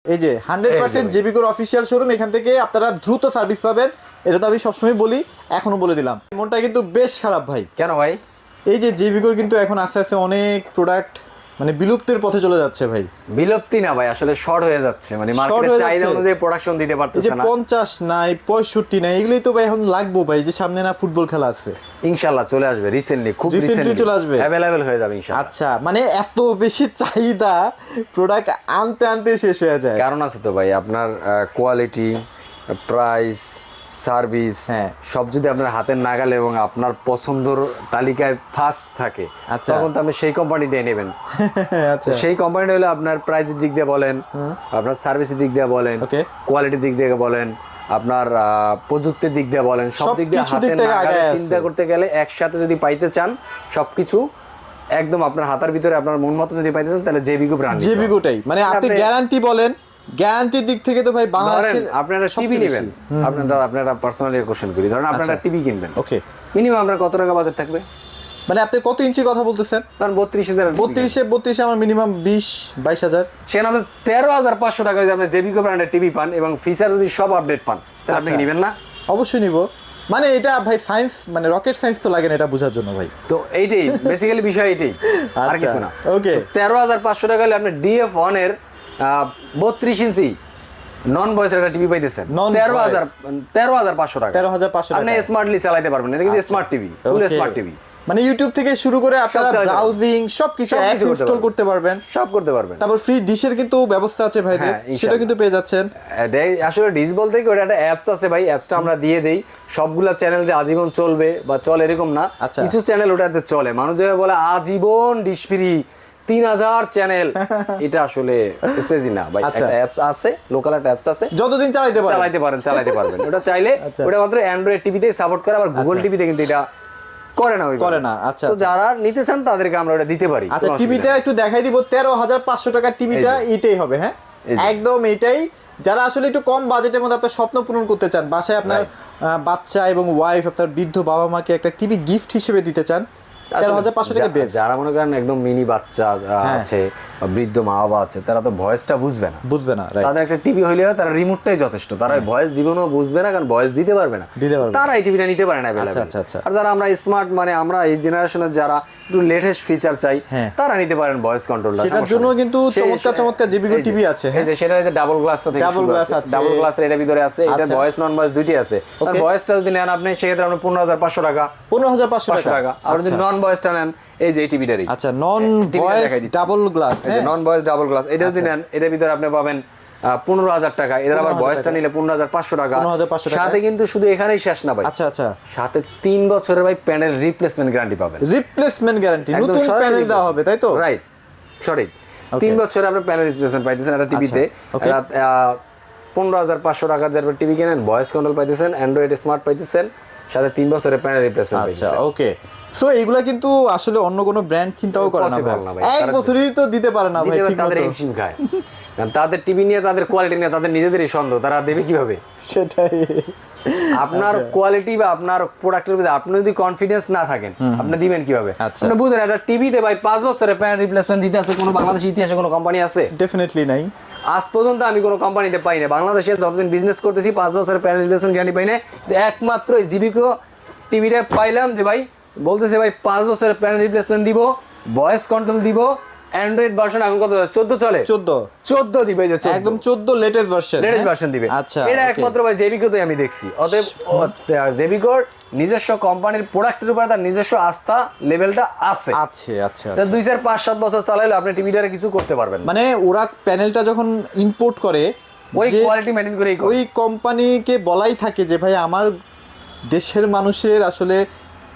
এই যে 100% জেবিকোর official showroom, এখান থেকে আপনারা দ্রুত সার্ভিস পাবেন, এটা তো আমি সবসময় বলি, এখনো বলে দিলাম। মনটা কিন্তু বেশ খারাপ ভাই। কেন ভাই? এই যে জেবিকোর কিন্তু এখন আস্তে আস্তে অনেক প্রোডাক্ট মানে বিলুপ্তির পথে চলে যাচ্ছে ভাই। বিলুপ্তি না ভাই, আসলে শর্ট হয়ে যাচ্ছে, মানে মার্কেটে চাহিদা অনুযায়ী প্রোডাকশন দিতে পারতেছে না। 50 নাই 65 নাই, এগুলোই তো ভাই এখন লাগবে ভাই, যে সামনে না ফুটবল খেলা আছে। ইনশাআল্লাহ চলে আসবে রিসেন্টলি, খুব রিসেন্টলি চলে আসবে, अवेलेबल হয়ে যাবে ইনশাআল্লাহ। আচ্ছা, মানে এত বেশি চাহিদা, প্রোডাক্ট আনতে আনতে শেষ হয়ে যায়। কারণ আছে তো ভাই, আপনার কোয়ালিটি, প্রাইস, সার্ভিস সব যদি আপনার হাতের নাগালে এবং আপনার পছন্দের তালিকায় ফার্স্ট থাকে, তখন তো আপনি সেই কোম্পানিটাই নেবেন। আচ্ছা, সেই কোম্পানিটা হলো আপনার প্রাইসের দিক দিয়ে বলেন, আপনার সার্ভিসের দিক দিয়ে বলেন, কোয়ালিটির দিক দিয়ে বলেন, আপনার প্রযুক্তির দিক দিয়ে বলেন, সব দিক দিয়ে হাতের নাগালে চিন্তা করতে গেলে একসাথে যদি পাইতে চান সবকিছু একদম আপনার হাতের ভিতরে আপনার মন মতো যদি পাইতে চান, তাহলে জেবিকো ব্র্যান্ড, জেবিকোটাই। মানে আপনি গ্যারান্টি বলেন, গ্যারান্টির দিক থেকে তো ভাই বাংলাদেশের আপনারা টিভি নেবেন, আপনারা পার্সোনালি কোশ্চেন করি, ধরেন আপনারা টিভি কিনবেন, ওকে, মিনিমাম আপনার কত টাকা বাজেট থাকবে? মানে আপনি কত ইঞ্চি কথা বলতেছেন? কারণ 32 আমার মিনিমাম 20-22 হাজার, সেখানে আপনি 13,500 টাকা যদি আপনি জেবিকো ব্র্যান্ডের টিভি পান এবং ফিচার যদি সব আপডেট পান, তাহলে আপনি নেবেন না? অবশ্যই নিব। মানে এটা ভাই সায়েন্স, মানে রকেট সায়েন্স তো লাগে না এটা বোঝার জন্য ভাই। তো এইটাই বেসিক্যালি বিষয়, এইটাই, আর কিছু না। ওকে, 13,500 টাকা হলে আপনি DF1 এর 32 ইঞ্চি নন ভয়েস একটা টিভি পাইতেছেন 13,500 টাকা। 13,500 আপনি স্মার্টলি চালাতে পারবেন, এটা কিন্তু স্মার্ট টিভি, ফুল স্মার্ট টিভি। মানে ইউটিউব থেকে শুরু করে আপনারা ব্রাউজিং সবকিছু ইনস্টল করতে পারবেন, সব করতে পারবেন। তারপর ফ্রি ডিশের কিন্তু ব্যবস্থা আছে ভাই, সেটা কিন্তু পেয়ে যাচ্ছেন। আসলে ডিশ বলতে কি, ওটা একটা অ্যাপস আছে ভাই, অ্যাপসটা আমরা দিয়ে দেই। সবগুলা চ্যানেল যে আজীবন চলবে বা চলে এরকম না, কিছু চ্যানেল ওটাতে চলে। মানুষ যে বলে আজীবন ডিশ ফ্রি 3000 চ্যানেল, এটা আসলে স্পেসি না ভাই। একটা অ্যাপস আছে, লোকাল একটা অ্যাপস আছে, যতদিন চালাতে পারবেন। ওটা চাইলে ওটা মাত্র অ্যান্ড্রয়েড টিভিতেই সাপোর্ট করে, আবার গুগল টিভিতে কিন্তু এটা করে না। আচ্ছা, তো যারা নিতে চান তাদেরকে আমরা ওটা দিতে পারি। আচ্ছা, টিভিটা একটু দেখাই দিব। 13,500 টাকার টিভিটা এটাই হবে, হ্যাঁ একদম এটাই। যারা আসলে একটু কম বাজেটের মধ্যে আপনার স্বপ্ন পূরণ করতে চান, বাসায় আপনার বাচ্চা এবং ওয়াইফ, আপনার বৃদ্ধ বাবা মাকে একটা টিভি গিফট হিসেবে দিতে চান, 13,500 টাকা বেশ। যারা মনে করেন একদম মিনি বাচ্চা আছে, বৃদ্ধ মা বাবা আছে, তারা তো ভয়েসটা বুঝবে না, তাদের একটা টিভি হইলে তারা রিমোটটাই যথেষ্ট। তারা ভয়েস জীবনও বুঝবে না, কারণ ভয়েস দিতে পারবে না, তারা এই টিভিটা নিতে পারে না। আর যারা আমরা স্মার্ট, মানে আমরা এই জেনারেশনের যারা একটু লেটেস্ট ফিচার চাই, তারা নিতে পারেন ভয়েস কন্ট্রোলটা। সেটার জন্য কিন্তু চমৎকার জেবিকো টিভি আছে। এই যে সেটা হচ্ছে ডাবল গ্লাসটা থেকে, ডাবল গ্লাস এর ভিতরে আছে, এটা ভয়েস নন ভয়েস দুইটি আছে। আর ভয়েসটা যদি নেন আপনি, সেক্ষেত্রে আপনি 15,500 টাকা, 15,500 টাকা। আর যদি নন ভয়েসটা নেন, এই যে এই টিভিটারই, আচ্ছা, নন ভয়েস ডাবল গ্লাস, এই যে নন ভয়েস ডাবল গ্লাস, এটা যদি নেন, এটার ভিতরে আপনি পাবেন 15,000 টাকা। এর আবার ভয়েসটা নিলে 15,500 টাকা। সাথে কিন্তু শুধু এখানেই শেষ না ভাই, আচ্ছা, সাথে 3 বছরের ভাই প্যানেল রিপ্লেসমেন্ট গ্যারান্টি পাবেন। রিপ্লেসমেন্ট গ্যারান্টি, নতুন প্যানেল দেওয়া হবে, তাই তো? রাইট, সঠিক। 3 বছরে আপনি প্যানেল রিপ্লেসমেন্ট পাইতেছেন একটা টিভিতে। 15,500 টাকা দিয়ে টিভি কেনেন, ভয়েস কন্ট্রোল পাইতেছেন, অ্যান্ড্রয়েড স্মার্ট পাইতেছেন, সাথে 3 বছরের প্যানেল রিপ্লেসমেন্ট পাইতেছেন। আচ্ছা, ওকে। সো এইগুলা কিন্তু আসলে অন্য কোনো ব্র্যান্ড চিন্তাও করে না ভাই, এক বছরই তো দিতে পারে না ভাই, ঠিক তাদের হিমশিম খায়। কারণ তাদের টিভি নিয়ে, তাদের কোয়ালিটি নিয়ে তাদের নিজেদেরই সন্দেহ, তারা দেবে কিভাবে? সেটাই। আপনার কোয়ালিটি বা আপনার প্রোডাক্টের উপরে আপনি যদি কনফিডেন্স না থাকেন, আপনি দিবেন কিভাবে? আপনি বুঝেন, একটা টিভিতে ভাই 5 বছরের প্যানেল রিপ্লেসমেন্ট দিতে আছে কোনো বাংলাদেশ ইতিহাসে কোনো কোম্পানি আছে? ডেফিনেটলি নাই। আজ পর্যন্ত আমি কোনো কোম্পানিতে পাই না, বাংলাদেশে যতদিন বিজনেস করতেছি 5 বছরের প্যানেল রিপ্লেসমেন্ট গ্যারান্টি পাই না। একমাত্র জেবিকো টিভিটা পাইলাম, যে ভাই বলতেছে ভাই 5 বছরের প্যানেল রিপ্লেসমেন্ট দিব, ভয়েস কন্ট্রোল দিব, অ্যান্ড্রয়েড ভার্সন এখন কত 14 চলে, 14 দিবে, একদম 14 লেটেস্ট ভার্সন দিবে। আচ্ছা, এটা একমাত্র ভাই জেবিকোতে আমি দেখছি। অতএব জেবিকোর নিজস্ব কোম্পানির প্রোডাক্টের উপর তার নিজস্ব আস্থা লেভেলটা আছে। 2, 4, 5, 7 বছর চালাইলে আপনি টিভিটারে কিছু করতে পারবেন। মানে ওরা প্যানেলটা যখন ইম্পোর্ট করে, ওই কোয়ালিটি মেইনটেইন করে ওই কোম্পানিকে বলাই থাকে যে ভাই আমার দেশের মানুষের আসলে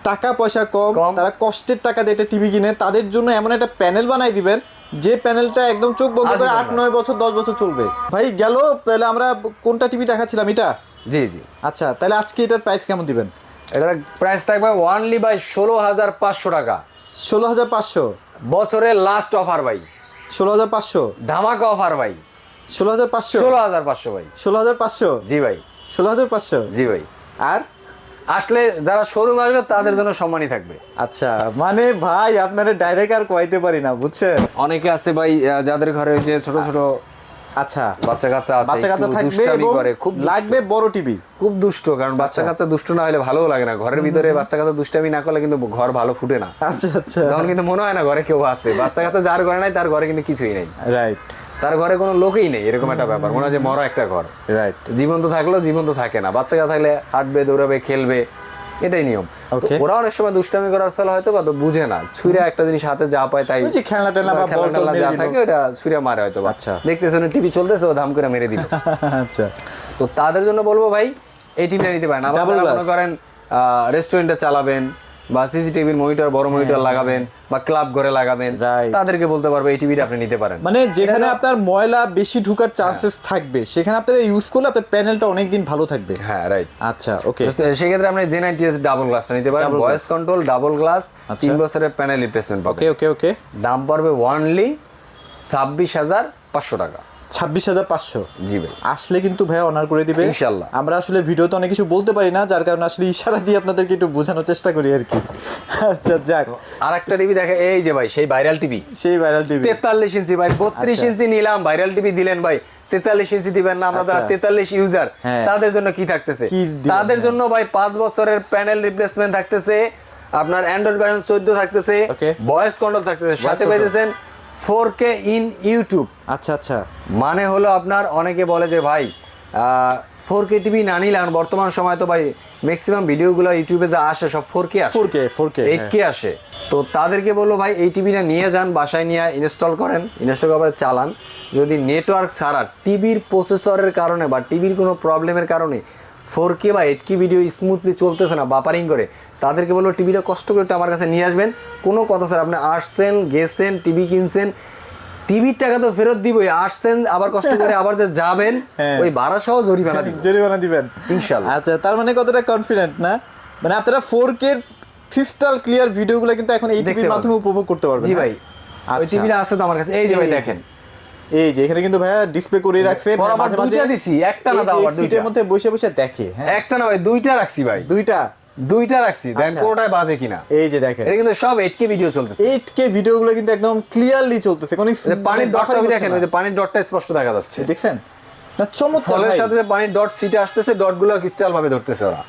টাকা পয়সা কম, তারা কষ্টের টাকা দিয়ে একটা টিভি কিনে, তাদের জন্য এমন একটা প্যানেল বানাই দিবেন যে প্যানেলটা একদম চোখ বন্ধ করে 8, 9 বছর 10 বছর চলবে। ভাই গেল, তাহলে আমরা কোনটা টিভি দেখাচ্ছিলাম? এটা। জি। আচ্ছা, তাহলে আজকে এটার প্রাইস কেমন দিবেন? এটার প্রাইস থাকবে অনলি বাই 16,500 টাকা। 16,500 বছরের লাস্ট অফার ভাই, 16,500 ধামাকা অফার ভাই, 16,500 ভাই, 16,500। জি ভাই, 16,500। জি ভাই। আর আসলে যারা শোরুম আসবে তাদের জন্য সম্মানই থাকবে। আচ্ছা, মানে ভাই আপনারা ডাইরেক্ট আর কইতে পারি না, বুঝছেন? অনেকে আছে ভাই যাদের ঘরে হয়েছে ছোট ছোট আচ্ছা, বাচ্চা কাচ্চা আছে, বাচ্চা কাচ্চা একটু থাকবে দুষ্টামি এবং করে, খুব লাগবে বড় টিভি। খুব দুষ্ট, কারণ বাচ্চা কাচ্চা দুষ্ট না হলে ভালোও লাগে না। ঘরের ভিতরে বাচ্চা কাচ্চা দুষ্টামি না করলে কিন্তু ঘর ভালো ফুটে না। আচ্ছা আচ্ছা, তখন কিন্তু মনে হয় না ঘরে কেউ আছে। বাচ্চা কাচ্চা যার ঘরে নাই তার ঘরে কিন্তু কিছুই নাই, রাইট, তার ঘরে কোনো লোকই নেই, এরকম একটা ব্যাপার। মনে হয় যে মরা একটা ঘর। রাইট, জীবন্ত থাকলেও জীবন্ত থাকে না। বাচ্চা কাচ্চা থাকলে হাঁটবে, দৌড়াবে, খেলবে, এটাই নিয়ম। তো ওরা অনেক সময় দুষ্টামি করার ফলে হয়তো বা তো বুঝে না, ছুঁড়ে একটা জিনিস হাতে যা পায় তাই, ওই যে খেলনা টেলনা বা বল টল যা মেরে থাকে দিল। ওটা ছুঁড়ে মারে হয়তো বা। আচ্ছা। দেখতেছেন টিভি চলতেছে, ও ধাম করে মেরে দিল। আচ্ছা, তো তাদের জন্য বলবো ভাই এই টিভিটা নিতে পারেন। আবার Double যারা glass। মনে করেন রেস্টুরেন্টে চালাবেন বা সিসিটিভির মনিটর, বড় মনিটর লাগাবেন বা ক্লাব ঘরে লাগাবেন, Right। তাদেরকে বলতে পারবো এই টিভিটা আপনি নিতে পারেন। মানে যেখানে আপনার ময়লা বেশি ঢোকার চান্সেস থাকবে সেখানে আপনারা ইউজ করলে আপনার প্যানেলটা অনেকদিন ভালো থাকবে। হ্যাঁ, রাইট। আচ্ছা, ওকে। সেক্ষেত্রে আপনি J90S ডাবল গ্লাসটা নিতে পারেন, ভয়েস কন্ট্রোল, ডাবল গ্লাস, 3 বছরের প্যানেল রিপ্লেসমেন্ট পাবেন। ওকে ওকে ওকে। দাম পড়বে অনলি 26,500 টাকা। 26,500। জি ভাই, আসলে কিন্তু ভাই অনার করে দিবে ইনশাআল্লাহ। আমরা আসলে ভিডিওতে অনেক কিছু বলতে পারি না, যার কারণে আসলে ইশারা দিয়ে আপনাদেরকে একটু বোঝানোর চেষ্টা করি আর কি। আচ্ছা, যাক, আর একটা টিভি দেখে, এই যে ভাই সেই ভাইরাল টিভি, সেই ভাইরাল টিভি 43 ইঞ্চি ভাই, 32 ইঞ্চি নিলাম, ভাইরাল টিভি দিলেন ভাই, 43 ইঞ্চি দিবেন না? আমরা যারা 43 ইউজার তাদের জন্য কি থাকতেছে? তাদের জন্য ভাই 5 বছরের প্যানেল রিপ্লেসমেন্ট থাকতেছে, আপনার অ্যান্ড্রয়েড ভার্সন 14 থাকতেছে, ভয়েস কন্ট্রোল থাকতেছে, সাথে পাইতেছেন 4K ইন ইউটিউব। আচ্ছা আচ্ছা, মানে হলো আপনার অনেকে বলে যে ভাই 4K টিভি না নিলে, এখন বর্তমান সময় তো ভাই ম্যাক্সিমাম ভিডিওগুলো ইউটিউবে যা আসে সব 4K আসে, 4K 8K আসে। তো তাদেরকে বলবো ভাই এই টিভিটা নিয়ে যান, বাসায় নিয়ে ইনস্টল করেন, ইনস্টল করার চালান। যদি নেটওয়ার্ক ছাড়া টিভির প্রসেসরের কারণে বা টিভির কোনো প্রবলেমের কারণে 4K বা 8K ভিডিও স্মুথলি চলতেছে না, বাপারিং করে, তাদেরকে বলবো টিভিটা কষ্ট করে একটু আমার কাছে নিয়ে আসবেন। কোনো কথা স্যার, আপনি আসছেন, গেছেন, টিভি কিনছেন, টিভির টাকা তো ফেরত দিবই, আসছেন আবার কষ্ট করে, আবার যে যাবেন ওই ভাড়া সহ জরিমানা দিবেন ইনশাআল্লাহ। আচ্ছা, তার মানে কতটা কনফিডেন্ট না? মানে আপনারা 4K ক্রিস্টাল ক্লিয়ার ভিডিওগুলো কিন্তু এখন এই টিভির মাধ্যমে উপভোগ করতে পারবেন। জি ভাই, ওই টিভিটা আছে তো আমার কাছে, এই যে ভাই দেখেন, এই যে এখানে কিন্তু ভাইয়া ডিসপ্লে করে রাখছে, মাঝে মাঝে দিছি, একটা না দাও, আবার সিটের মধ্যে বসে বসে দেখে। হ্যাঁ, একটা না ভাই, দুইটা রাখছি ভাই, দুইটা রাখছি, দেখেন কোনটায় বাজে কিনা। এই যে দেখেন, এটা কিন্তু সব 8K ভিডিও চলতেছে, 8K ভিডিওগুলো কিন্তু একদম ক্লিয়ারলি চলতেছে। কোন পানির ডটটা দেখেন, ওই যে পানির ডটটা স্পষ্ট দেখা যাচ্ছে, দেখছেন না? চমৎকার। ফলের সাথে যে পানির ডট সিটে আসতেছে, ডটগুলো ক্রিস্টাল ভাবে ধরতেছে ওরা।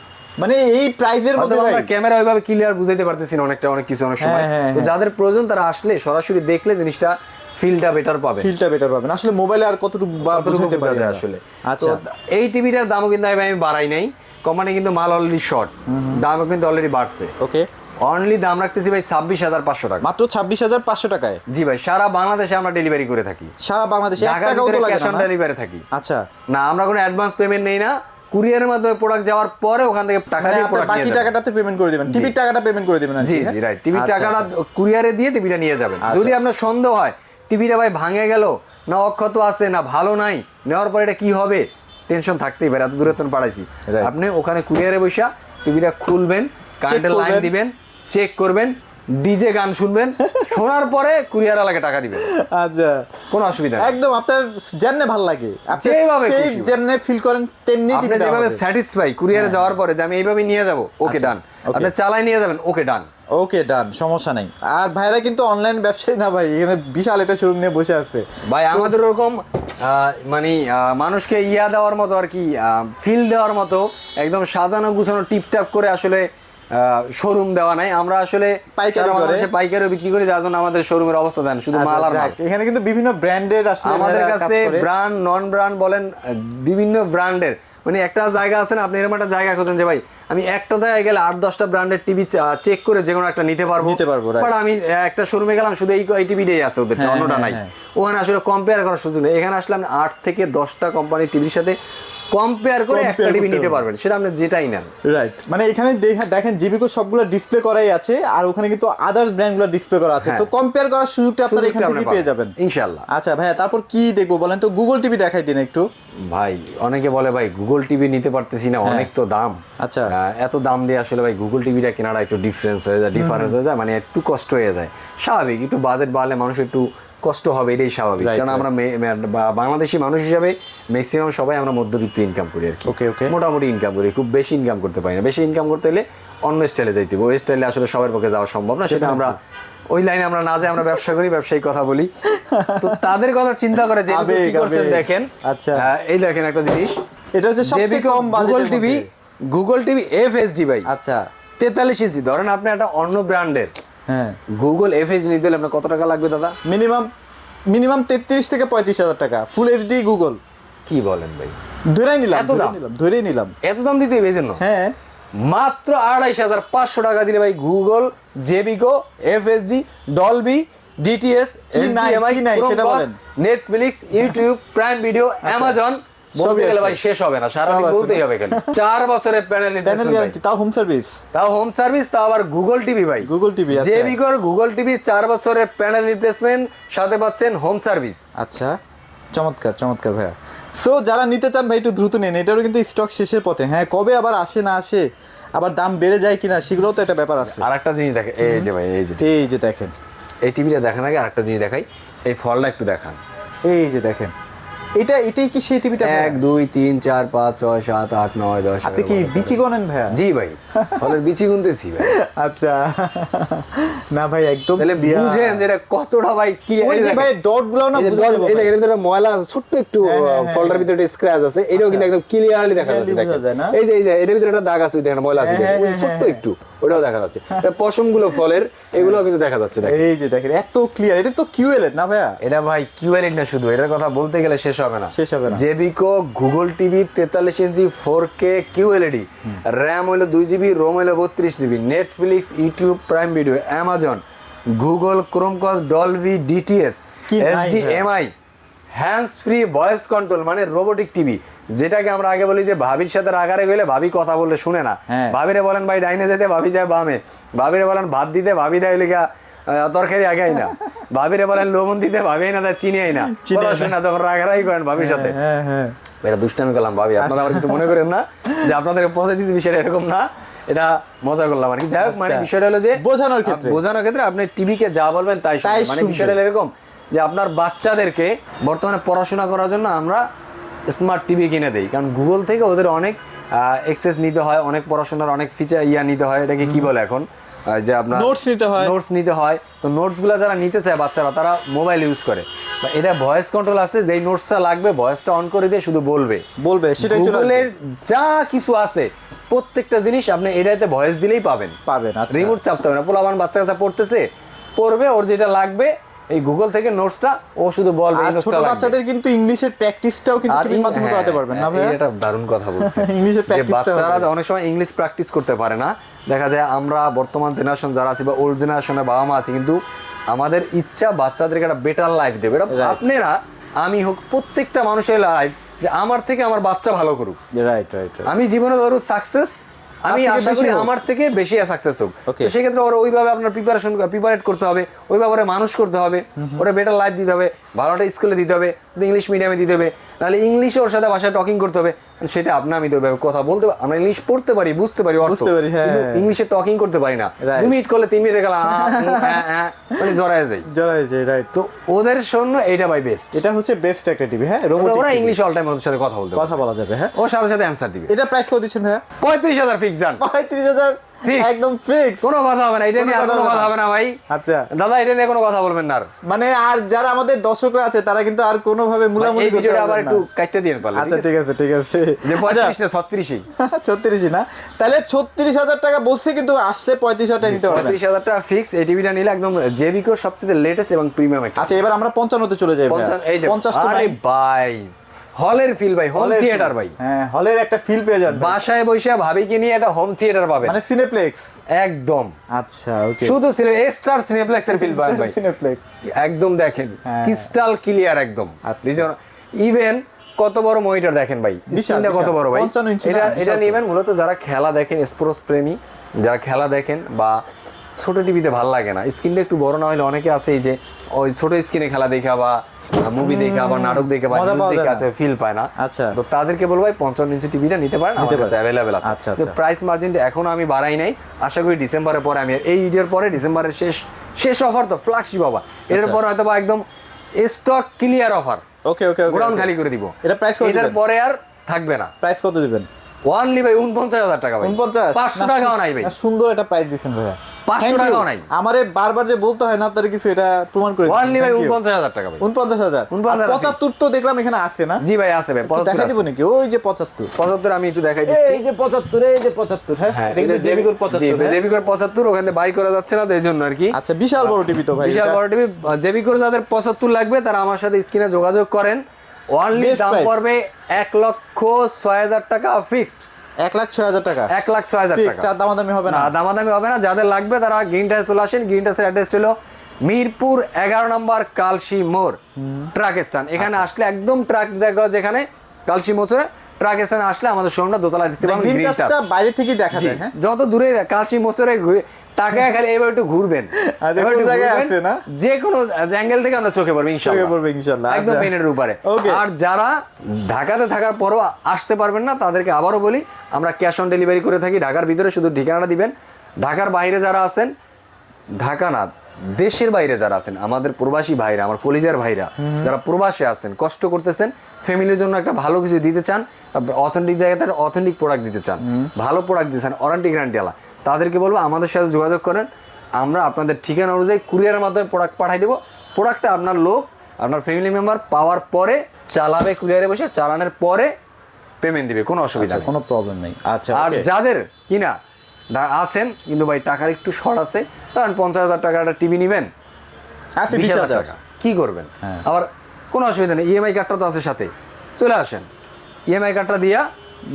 মানে এই প্রাইজের মধ্যে আমরা ক্যামেরা ওইভাবে ক্লিয়ার বুঝাইতে পারতেছি না, অনেক কিছু অনেক সময়। তো যাদের প্রয়োজন তারা আসলে সরাসরি দেখলে জিনিসটা ফিলটা বেটার পাবেন। আসলে মোবাইলে আর কতটুকু বুঝাইতে পারি আসলে। আচ্ছা, এই টিভিটার দামও কিন্তু আমি বাড়াই নাই, কোম্পানি কিন্তু মাল অলরেডি শর্ট, দামও কিন্তু অলরেডি বাড়ছে। ওকে, অনলি দাম রাখতেছি ভাই 26,500 টাকা, মাত্র 26,500 টাকায়। জি ভাই, সারা বাংলাদেশে আমরা ডেলিভারি করে থাকি, সারা বাংলাদেশে 1 টাকাও তো লাগে ক্যাশ অন না? ডেলিভারি থাকি। আচ্ছা, না, আমরা কোনো অ্যাডভান্স পেমেন্ট নেই না, কুরিয়ারের মাধ্যমে প্রোডাক্ট যাওয়ার পরে ওখান থেকে টাকা দিয়ে প্রোডাক্ট নিয়ে বাকি যাবেন। টাকাটাতে পেমেন্ট করে দিবেন, টিভির টাকাটা পেমেন্ট করে দিবেন। জি জি, রাইট, টিভির টাকাটা কুরিয়ারে দিয়ে টিভিটা নিয়ে যাবেন। যদি আপনার সন্দেহ হয় টিভিটা ভাই ভাঙে গেল, না অক্ষত আছে, না ভালো নাই, নেওয়ার পরে এটা কি হবে, টেনশন থাকতেই পারে, এত দূরে তো পাঠাইছি। আপনি ওখানে কুরিয়ারে বসে টিভিটা খুলবেন, কারেন্টের লাইন দিবেন, চেক করবেন, ডিজে গান শুনবেন, শোনার পরে কুরিয়ার আলাকে টাকা দিবেন। আচ্ছা, কোনো অসুবিধা নেই, একদম আপনার যেমনে ভালো লাগে, আপনি যেভাবে যেমনে ফিল করেন তেমনি আপনি যেভাবে স্যাটিসফাই কুরিয়ারে যাওয়ার পরে যে আমি এইভাবে নিয়ে যাব, ওকে ডান। আপনি চালাই নিয়ে যাবেন, ওকে ডান, ওকে ডান, সমস্যা নাই। আর ভাইরা কিন্তু অনলাইন ব্যবসায়ী না ভাই, এখানে বিশাল একটা শোরুম নিয়ে বসে আছে ভাই। আমাদের ওরকম মানে মানুষকে দেওয়ার মতো আর কি, ফিল দেওয়ার মতো একদম সাজানো গুছানো টিপটাপ করে আসলে শোরুম দেওয়া নাই। আমরা আসলে পাইকারি বিক্রি করি, যার জন্য আমাদের শোরুমের অবস্থা দেন শুধু মাল আর মাল। এখানে কিন্তু বিভিন্ন ব্র্যান্ডের আসলে আমাদের কাছে ব্র্যান্ড নন ব্র্যান্ড বলেন, বিভিন্ন ব্র্যান্ডের, মানে একটা জায়গা আছে না, আপনি এরকম একটা জায়গা খোঁজেন যে ভাই আমি একটা জায়গায় গেলে 8-10টা ব্র্যান্ডের টিভি চেক করে যে কোনো একটা নিতে পারবো, বাট আমি একটা শোরুমে গেলাম শুধু এই টিভিটাই আছে ওদের, অন্যটা নাই। ওখানে আসলে কম্পেয়ার করার সুযোগ নেই। এখানে আসলে আপনি 8 থেকে 10টা কোম্পানির টিভির সাথে কম্পেয়ার করে একটা টিভি নিতে পারবেন, সেটা আপনি যেটাই নেন। রাইট, মানে এখানে দেখেন জিবিকো সবগুলো ডিসপ্লে করাই আছে, আর ওখানে কিন্তু আদার্স ব্র্যান্ডগুলো ডিসপ্লে করা আছে, তো কম্পেয়ার করার সুযোগটা আপনারা এখান থেকে পেয়ে যাবেন ইনশাআল্লাহ। আচ্ছা ভাইয়া, তারপর কি দেখবো বলেন তো? গুগল টিভি দেখাই দিন একটু ভাই। অনেকে বলে ভাই গুগল টিভি নিতে পারতেছি না, অনেক তো দাম। আচ্ছা, এত দাম দিয়ে আসলে ভাই গুগল টিভিটা কেনাটা একটু ডিফারেন্স হয়ে যায়, মানে একটু কষ্ট হয়ে যায়। স্বাভাবিক, একটু বাজেট বাড়লে মানুষ একটু কষ্ট হবে, এটাই স্বাভাবিক। কারণ আমরা বাংলাদেশি মানুষ হিসাবে ম্যাক্সিমাম সবাই আমরা মধ্যবিত্ত ইনকাম করি আর কি, মোটামুটি ইনকাম করি, খুব বেশি ইনকাম করতে পারি না। বেশি ইনকাম করতে হলে অন্য স্টাইলে যাইতে হবে, ওই স্টাইলে আসলে সবার পক্ষে যাওয়া সম্ভব না, সেটা আমরা ওই লাইনে আমরা না যাই, আমরা ব্যবসা করি, ব্যবসায়িক কথা বলি। তো তাদের কথা চিন্তা করে যে কি করছেন দেখেন। আচ্ছা এই দেখেন একটা জিনিস, এটা হচ্ছে সবচেয়ে কম বাজেটের মধ্যে গুগল টিভি এফএসডি ভাই। আচ্ছা 43 ইঞ্চি। ধরেন আপনি একটা অন্য ব্র্যান্ডের হ্যাঁ গুগল এফএসডি নিতে হলে আপনার কত টাকা লাগবে দাদা? মিনিমাম 33 থেকে 35,000 টাকা ফুল এইচডি গুগল। কি বলেন ভাই, ধরেই নিলাম, এত দাম? ধরেই নিলাম এত দাম দিতে হবে এই জন্য? হ্যাঁ মাত্র 2,500 টাকা দিলে ভাই গুগল, জেবিকো, FSD, Dolby, DTS, HDMI, Netflix, YouTube, Prime Video, Amazon, বলতে গেলে ভাই শেষ হবে না, সারাদিন বলতেই হবে এখানে। 4 বছরের প্যানেল গ্যারান্টি, তাও হোম সার্ভিস, তাও আবার গুগল টিভি ভাই, গুগল টিভি। জেবিকোর গুগল টিভি 4 বছরের প্যানেল রিপ্লেসমেন্ট, সাথে পাচ্ছেন হোম সার্ভিস। আচ্ছা চমৎকার চমৎকার ভাইয়া। সো যারা নিতে চান ভাই একটু দ্রুত নেন, এটারও কিন্তু স্টক শেষের পথে। হ্যাঁ কবে আবার আসে না আসে, আবার দাম বেড়ে যায় কিনা, সেগুলোও তো একটা ব্যাপার আছে। আর একটা জিনিস দেখেন, এই যে ভাই, এই যে দেখেন, এই টিভিটা দেখান আগে আরেকটা জিনিস দেখাই, এই ফলটা একটু দেখান। এই যে দেখেন, এটাই কি সেই টিভিটা? 1 2 3 4 5 6 7 8 9 10। আপনি কি বিচি গনেন ভাইয়া? জি ভাই, ফলের বিচি গুনতেছি ভাই। আচ্ছা না ভাই একদম তাহলে বুঝেন যে এটা কতটা ভাই কি। ওই যে ভাই ডট গুলো না বুঝতে পারবেন, এই দেখেন এর ময়লা আছে, ছোট্ট একটু ফলটার ভিতরে একটা স্ক্র্যাচ আছে, এটাও কিন্তু একদম ক্লিয়ারলি দেখা যাচ্ছে। দেখেন এই যে এর ভিতরে একটা দাগ আছে, দেখেন ময়লা আছে, ওই ছোট্ট একটু ওটাও দেখা যাচ্ছে। এটা পশমগুলো ফলের, এগুলোও কিন্তু দেখা যাচ্ছে। দেখেন এই যে দেখেন এত ক্লিয়ার, এটা তো কিউএলইডি না ভাইয়া? এটা ভাই কিউএলইডি না, শুধু এটার কথা বলতে গেলে শেষ হবে না। জেবিকো গুগল টিভি 43 ইঞ্চি 4K কিউএলইডি, র‍্যাম হলো 2 জিবি, রোম হলো 32 GB, Netflix, YouTube, Prime Video, Amazon, Google Chromecast, Dolby, DTS, HDMI, hands free voice control, মানে রোবোটিক টিভি, যেটাকে আমরা আগে বলি যে ভাবির সাথে রাগারে গেলে ভাবি কথা বললে শুনে না। ভাবিরে বলেন ভাই ডাইনে যেতে, ভাবি যায় বামে। ভাবিরে বলেন ভাত দিতে, ভাবি দেয় লিখা তরকারি আগে না। ভাবিরে বলেন লবণ দিতে, ভাবি না তার চিনি না। শোনা যখন রাগারাই করেন ভাবির সাথে, এটা দুষ্টামি করলাম ভাবি, আপনারা আবার কিছু মনে করেন না যে আপনাদের পৌঁছে দিচ্ছি, বিষয়টা এরকম না, এটা মজা করলাম আর কি। যাই হোক, মানে বিষয়টা হলো যে বোঝানোর ক্ষেত্রে আপনি টিভিকে যা বলবেন তাই শুনবেন। মানে বিষয়টা এরকম যে আপনার বাচ্চাদেরকে বর্তমানে পড়াশোনা করার জন্য আমরা স্মার্ট টিভি কিনে দেই, কারণ গুগল থেকে ওদের অনেক অ্যাক্সেস নিতে হয়, অনেক পড়াশোনার অনেক ফিচার নিতে হয়, এটাকে কি বলে এখন, যে আপনার নোটস নিতে হয়। তো নোটসগুলো যারা নিতে চায় বাচ্চারা, তারা মোবাইল ইউজ করে, বা এটা ভয়েস কন্ট্রোল আছে, যেই নোটসটা লাগবে ভয়েসটা অন করে দিয়ে শুধু বলবে, সেটাই গুগলের যা কিছু আছে প্রত্যেকটা জিনিস আপনি এটাতে ভয়েস দিলেই পাবেন। রিমোট চাপতে হবে না। পোলাবান বাচ্চা কাচ্চা পড়বে, ওর যেটা লাগবে এই গুগল থেকে নোটসটা ও শুধু বলবে। এই নোটসটা লাগবে। বাচ্চাদের কিন্তু ইংলিশের প্র্যাকটিসটাও কিন্তু টিভির মাধ্যমে করাতে পারবেন না ভাই? এটা দারুণ কথা বলছেন। ইংলিশের প্র্যাকটিসটা বাচ্চারা অনেক সময় ইংলিশ প্র্যাকটিস করতে পারে না, দেখা যায় আমরা বর্তমান জেনারেশন যারা আছি বা ওল্ড জেনারেশনের বাবা মা আছি, কিন্তু আমাদের ইচ্ছা বাচ্চাদেরকে একটা বেটার লাইফ দেবে। এটা আপনারা, আমি হোক, প্রত্যেকটা মানুষের লাইফ যে আমার থেকে আমার বাচ্চা ভালো করুক। আমি জীবনে ধরো সাকসেস, আমি আশা করি আমার থেকে বেশি সাকসেস হোক। তো সেক্ষেত্রে ওরা ওইভাবে আপনার প্রিপারেট করতে হবে, ওইভাবে ওরা মানুষ করতে হবে, ওরা বেটার লাইফ দিতে হবে, ভালো একটা স্কুলে দিতে হবে, ইংলিশ মিডিয়ামে দিতে হবে, নাহলে ইংলিশে ওর সাথে ভাষায় টকিং করতে হবে। সেটা আমি তো কথা বলতে, আমরা ইংলিশ পড়তে পারি, বুঝতে পারি অর্থ, কিন্তু ইংলিশে টকিং করতে পারি না। 2 মিনিট করলে 3 মিনিটে গেলাম মানে জড়ায় যাই। রাইট। তো ওদের জন্য এইটা ভাই বেস্ট, এটা হচ্ছে বেস্ট একটা টিভি। হ্যাঁ, ওরা ইংলিশ অল টাইম ওর সাথে কথা বলা যাবে। হ্যাঁ, ওর সাথে সাথে অ্যানসার দিবে। এটা প্রাইস কত দিচ্ছেন ভাই? 35,000 ফিক্স জান। 35,000 একদম ফিক্স, কোনো কথা হবে না। এটা নিয়ে আর কোনো কথা হবে না ভাই। আচ্ছা দাদা, এটা নিয়ে কোনো কথা বলবেন না। মানে আর যারা আমাদের দর্শকরা আছে তারা কিন্তু আর কোনো ভাবে মুলামুলি করতে পারবে না। আবার একটু কাটতে দিন পারলে। আচ্ছা ঠিক আছে যে 35 না 36ই 36ই না, তাহলে 36,000 টাকা বলছে, কিন্তু আসলে 35,000 টাকা নিতে পারবেন। 35,000 টাকা ফিক্স। এই টিভিটা নিলে একদম জেবিকোর সবচেয়ে লেটেস্ট এবং প্রিমিয়াম একটা। আচ্ছা এবার আমরা 55 তে চলে যাই। 50 তো নাই ভাই, হলের ফিল ভাই, হোম থিয়েটার ভাই। হ্যাঁ, হলের একটা ফিল পেয়ে যাবেন, বাসায় বসে ভাবিকে নিয়ে একটা হোম থিয়েটার পাবেন, মানে সিনেপ্লেক্স একদম। আচ্ছা ওকে, শুধু এক্সট্রা সিনেপ্লেক্স এর ফিল পাবেন ভাই। সিনেপ্লেক্স একদম দেখেন ক্রিস্টাল ক্লিয়ার একদম। ইভেন কত বড় মনিটর দেখেন ভাই, স্ক্রিনটা কত বড় ভাই। এটা নেবেন মূলত যারা খেলা দেখেন, স্পোর্টস প্রেমী যারা খেলা দেখেন, বা ছোট টিভিতে ভালো লাগে না, স্ক্রিনটা একটু বড় না হলে অনেকে আছে এই যে ওই ছোট স্ক্রিনে খেলা দেখা বা মুভি দেখে আবার নাটক দেখে বা নিউজ দেখে আছে ফিল পায় না। আচ্ছা, তো তাদেরকে বলবো ভাই 55 ইঞ্চি টিভিটা নিতে পারেন, আমাদের কাছে अवेलेबल আছে। আচ্ছা, প্রাইস মার্জিনটা এখনো আমি বাড়াই নাই, আশা করি ডিসেম্বরের পরে, আমি এই ভিডিওর পরে ডিসেম্বরের শেষ অফার তো ফ্ল্যাগশিপ বাবা, এর পর হয়তো বা একদম স্টক ক্লিয়ার অফার। ওকে গোডাউন খালি করে দিব। এটা প্রাইস কত? এটার পরে আর থাকবে না। প্রাইস কত দিবেন? ওনলি ভাই 49,000 টাকা ভাই। 49 500 টাকাও নাই ভাই। সুন্দর একটা প্রাইস দিবেন ভাই। 500 টাকাও নাই। আমারে বারবার যে বলতে হয় না আপনারা কিছু, এটা প্রমাণ করে দিচ্ছেন। অনলি ভাই 49,000 টাকা ভাই। 49,000। 75 তো দেখলাম এখানে আছে না? জি ভাই আছে ভাই, 75 দেখা দিব নাকি? ওই যে 75 আমি একটু দেখাই দিচ্ছি। এই যে 75, এই যে 75, হ্যাঁ দেখবেন জেবিকোর 75। জি জেবিকোর 75 ওখানে বাই করা যাচ্ছে না, তো এইজন্য আর কি। আচ্ছা, বিশাল বড় টিভি তো ভাই, বিশাল বড় টিভি। জেবিকোর যাদের 75 লাগবে তারা আমার সাথে স্ক্রিনে যোগাযোগ করেন। অনলি দাম পড়বে 1,06,000 টাকা ফিক্সড। 1,06,000 টাকা, 1,06,000 টাকা। টাকা দামাদামি হবে না? না দামাদামি হবে না। যাদের লাগবে তারা গ্রিন টাচে চলে আসেন। গ্রিন টাচের অ্যাড্রেস হলো মিরপুর 11 নম্বর কালশি মোড় ট্রাক স্ট্যান্ড। এখানে আসলে একদম ট্রাক জায়গা, যেখানে কালশি মোড়ে ট্রাক স্ট্যান্ড আসলে আমাদের শোরুমটা দোতলা দেখতে পাবেন। গ্রিন টাচ বাইরে থেকে দেখা যায়। হ্যাঁ, যত দূরে কালশি মোড়ে টাকায় খালি এবার একটু ঘুরবেন, যে কোনো অ্যাঙ্গেল থেকে আমরা চোখে পড়বে ইনশাআল্লাহ, একদম মেনের উপরে। আর যারা ঢাকাতে থাকার পরও আসতে পারবেন না তাদেরকে আবারও বলি, আমরা ক্যাশ অন ডেলিভারি করে থাকি। ঢাকার ভিতরে শুধু ঠিকানাটা দিবেন। ঢাকার বাইরে যারা আছেন, ঢাকা না দেশের বাইরে যারা আছেন, আমাদের প্রবাসী ভাইরা, আমার কলিজার ভাইরা যারা প্রবাসে আছেন, কষ্ট করতেছেন, ফ্যামিলির জন্য একটা ভালো কিছু দিতে চান, অথেন্টিক জায়গাতে অথেন্টিক প্রোডাক্ট দিতে চান, ভালো প্রোডাক্ট দিতে চান, ওয়ারেন্টি গ্যারান্টি আলা, তাদেরকে বলবো আমাদের সাথে যোগাযোগ করেন। আমরা আপনাদের ঠিকানা অনুযায়ী কুরিয়ারের মাধ্যমে প্রোডাক্ট পাঠিয়ে দেবো। প্রোডাক্টটা আপনার লোক, আপনার ফ্যামিলি মেম্বার পাওয়ার পরে চালাবে, কুরিয়ারে বসে চালানোর পরে পেমেন্ট দিবে, কোনো অসুবিধা নেই, কোনো প্রবলেম নেই। আচ্ছা, আর যাদের কিনা আছেন কিন্তু ভাই টাকার একটু শর্ট আছে, কারণ 50,000 টাকা একটা টিভি নেবেন, 20,000 টাকা কি করবেন? আবার কোনো অসুবিধা নেই, ইএমআই কার্ডটা তো আছে সাথে, চলে আসেন ইএমআই কার্ডটা দিয়া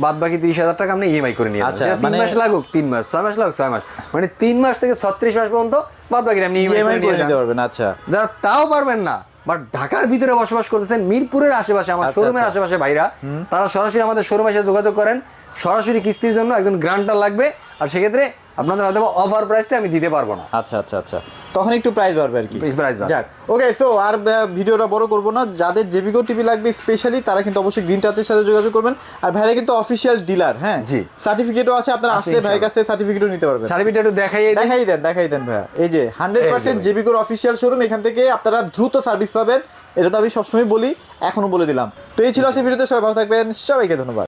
বাদ বাকি 30,000 টাকা আপনি ইএমআই করে নিয়ে যাবেন। 3 মাস লাগুক 3 মাস, 6 মাস লাগুক 6 মাস, মানে 3 মাস থেকে 36 মাস পর্যন্ত বাদ বাকি আপনি ইএমআই করে নিতে পারবেন। আচ্ছা, যারা তাও পারবেন না বাট ঢাকার ভিতরে বসবাস করতেছেন, মিরপুরের আশেপাশে, আমার শোরুমের আশেপাশে ভাইরা, তারা সরাসরি আমাদের শোরুমে এসে যোগাযোগ করেন। সরাসরি কিস্তির জন্য একজন গ্রান্টার লাগবে, আর সেক্ষেত্রে আপনাদের হয়তো অফার প্রাইসটা আমি দিতে পারবো না। আচ্ছা আচ্ছা আচ্ছা, তখন একটু প্রাইস বাড়বে আর কি। প্রাইস বাড়বে। যাক, ওকে, সো আর ভিডিওটা বড় করব না। যাদের জেবিকো টিভি লাগবে স্পেশালি তারা কিন্তু অবশ্যই গ্রিন টাচের সাথে যোগাযোগ করবেন। আর ভাইরা কিন্তু অফিশিয়াল ডিলার, হ্যাঁ জি, সার্টিফিকেটও আছে, আপনারা আসলে ভাইয়ের কাছে সার্টিফিকেটও নিতে পারবেন। সার্টিফিকেট একটু দেখাই দেন ভাইয়া। এই যে 100% জেবিকোর অফিশিয়াল শোরুম, এখান থেকে আপনারা দ্রুত সার্ভিস পাবেন। এটা তো আমি সবসময় বলি, এখনো বলে দিলাম। তো এই ছিল আজকের ভিডিওতে, সবাই ভালো থাকবেন, সবাইকে ধন্যবাদ।